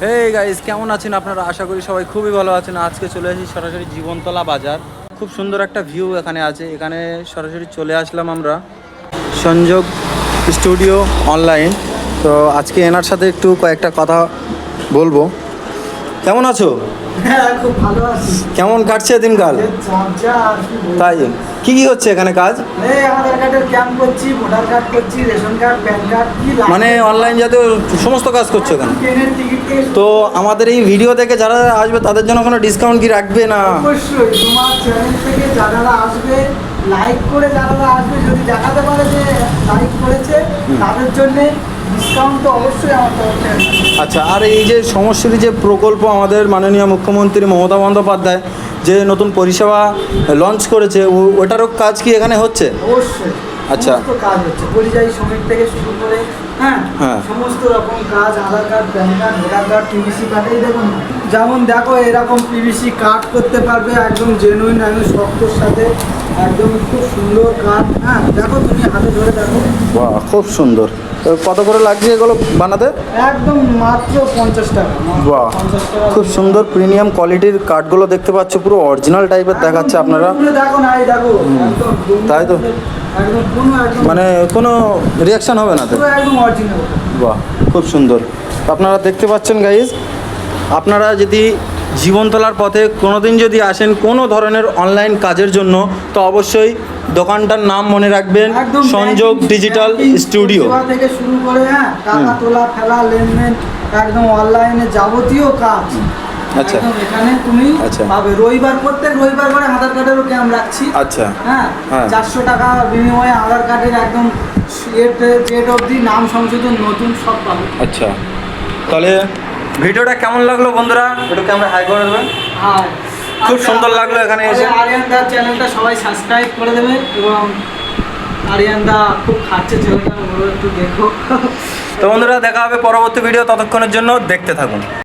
এই গাইস, কেমন আছেন আপনারা? আশা করি সবাই খুবই ভালো আছেন। আজকে চলে আসি সরাসরি জীবনতলা বাজার। খুব সুন্দর একটা ভিউ এখানে আছে। এখানে সরাসরি চলে আসলাম আমরা সংযোগ স্টুডিও অনলাইন। তো আজকে এনার সাথে একটু কয়েকটা কথা বলবো। কেমন আছো? হ্যাঁ, খুব ভালো আছি। কেমন কাটছে দিনকাল? তাই কি কি হচ্ছে এখানে কাজ? এই আধার কার্ডের ক্যাম্প করছি, ভোটার কার্ড করছি, রেশন কার্ড, প্যান কার্ড, কি লাগে মানে অনলাইন জাতীয় সমস্ত কাজ করছো এখানে? ট্রেনের টিকিট থেকে তো আমাদের এই ভিডিও দেখে যারা আসবে তাদের জন্য কোনো ডিসকাউন্ট কি রাখবে না? অবশ্যই তোমার চ্যানেল থেকে যারা আসবে, লাইক করে যারা আসবে, যদি দেখাতে পারে যে লাইক করেছে, তাদের জন্য ডিসকাউন্ট তো অবশ্যই আমার তরফ থেকে আছে। আচ্ছা, আর এই যে সমষ্টির যে প্রকল্প আমাদের মাননীয় মুখ্যমন্ত্রী মমতা বন্দ্যোপাধ্যায় যে নতুন পরিষেবা লঞ্চ করেছে, ওটারও কাজ কি এখানে হচ্ছে? অবশ্যই আচ্ছা। সমস্ত কাজ হচ্ছে, পরিযায়ী শ্রমিক থেকে শুরু করে হ্যাঁ হ্যাঁ। সমস্ত রকম কাজ, Aadhaar card, PAN card, voter card, PVC card, এই দেখুন না। যেমন দেখো এরকম পিভিসি কার্ড করতে পারবে, একদম জেনুইন, একদম শক্তর সাথে, একদম খুব সুন্দর কার্ড। হ্যাঁ দেখো, তুমি হাতে ধরে দেখো। বাহ, খুব সুন্দর। তো কত করে লাগছে এগুলো বানাতে? একদম মাত্র 50 টাকা। বাহ, 50 টাকা। খুব সুন্দর প্রিমিয়াম কোয়ালিটির কার্ডগুলো দেখতে পাচ্ছ, পুরো অরিজিনাল টাইপের দেখাচ্ছে আপনারা। একদম দেখো না, এই দেখো একদম তাই তো? একদম কোনো একদম মানে কোনো রিয়াকশন হবে না তো? পুরো একদম অরিজিনাল। বাহ, খুব সুন্দর। আপনারা দেখতে পাচ্ছেন গাইজ, আপনারা যদি জীবনতলার পথে কোনোদিন যদি আসেন কোনো ধরনের অনলাইন কাজের জন্য, তো অবশ্যই দোকানটার নাম মনে রাখবেন, একদম সংযোগ ডিজিটাল স্টুডিও। পরিষেবা থেকে শুরু করে হ্যাঁ টাকা তোলা, ফেলা, লেনদেন, একদম অনলাইনে যাবতীয় কাজ আচ্ছা। একদম এখানে তুমি আচ্ছা। পাবে। রবিবার, প্রত্যেক রবিবার করে আধার কার্ডেরও ক্যাম্প রাখছি। আচ্ছা। হ্যাঁ, হ্যাঁ। 400 টাকা বিনিময়ে আধার কার্ডের একদম জেড অবধি নাম সংশোধন, নতুন সব পাবে। আচ্ছা, তাহলে ভিডিওটা কেমন লাগলো বন্ধুরা? একটু ক্যামেরা হাই করে দেবেন। আর খুব সুন্দর লাগলো এখানে এসে। আরিয়ান দার চ্যানেলটা সবাই সাবস্ক্রাইব করে দেবে, এবং আরিয়ান দা খুব খাচ্ছে ছেলেটা, ওগুলো একটু দেখো। তো বন্ধুরা, দেখা হবে পরবর্তী ভিডিও, ততক্ষণের জন্য দেখতে থাকুন।